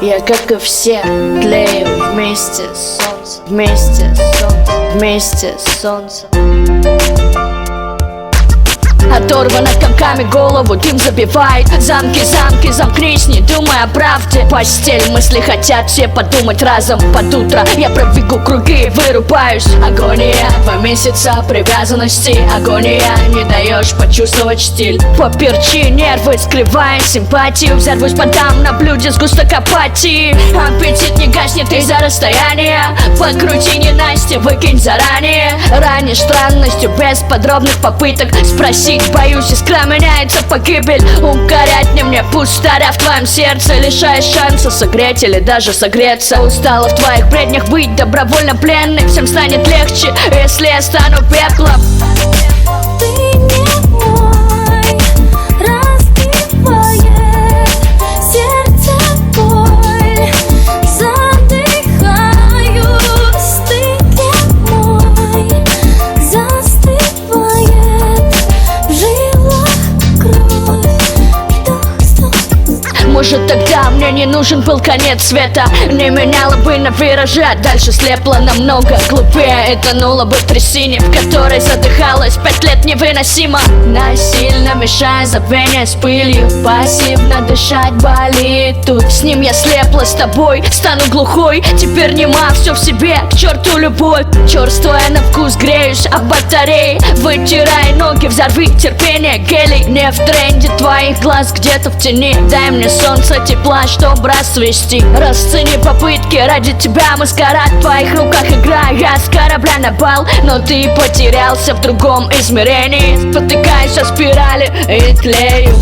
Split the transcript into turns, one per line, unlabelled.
Я, как и все, тлею вместе с солнцем, вместе с солнцем, вместе с солнцем. Оторвана комками голову, дым забивает замки, замки, замкнись, не думай о правде. Постель, мысли хотят все подумать разом. Под утро я пробегу круги и вырубаюсь. Агония, 2 месяца привязанности. Агония, не даешь почувствовать стиль. Поперчи нервы, скрывая симпатию. Взорвусь подам на блюде сгусток апатии. Аппетит не гаснет из-за расстояния. Подкрути ненастье, выкинь заранее. Ранишь странностью без подробных попыток спросить. Боюсь, искра меняется погибель. Укорять не мне пустота в твоем сердце. Лишаешь шанса согреть или даже согреться. Устала в твоих бреднях быть добровольно пленной. Всем станет легче, если я стану пеплом.
Ты не мой, разбивает сердце боль. Задыхаюсь, ты не мой, застывает в жилах кровь.
Может, тогда мне не нужен был конец света. Не меняла бы на вираже, а дальше слепла намного глупее. И тонула бы в трясине, в которой задыхалась 5 лет невыносимо. Насильно мешая забвение с пылью. Пассивно дышать болит тут. С ним я слепла, с тобой стану глухой. Теперь нема, все в себе, к черту любовь. Черствая на вкус, греюсь об батареи. Вытирай ноги, взорви терпение, гелий. Не в тренде твоих глаз, где-то в тени. Дай мне солнце, тепла, чтоб расцвести. Расцени попытки, ради тебя маскарад. В твоих руках игра, я с корабля на бал. Но ты потерялся в другом измерении. Спотыкаюсь о спирали и тлею.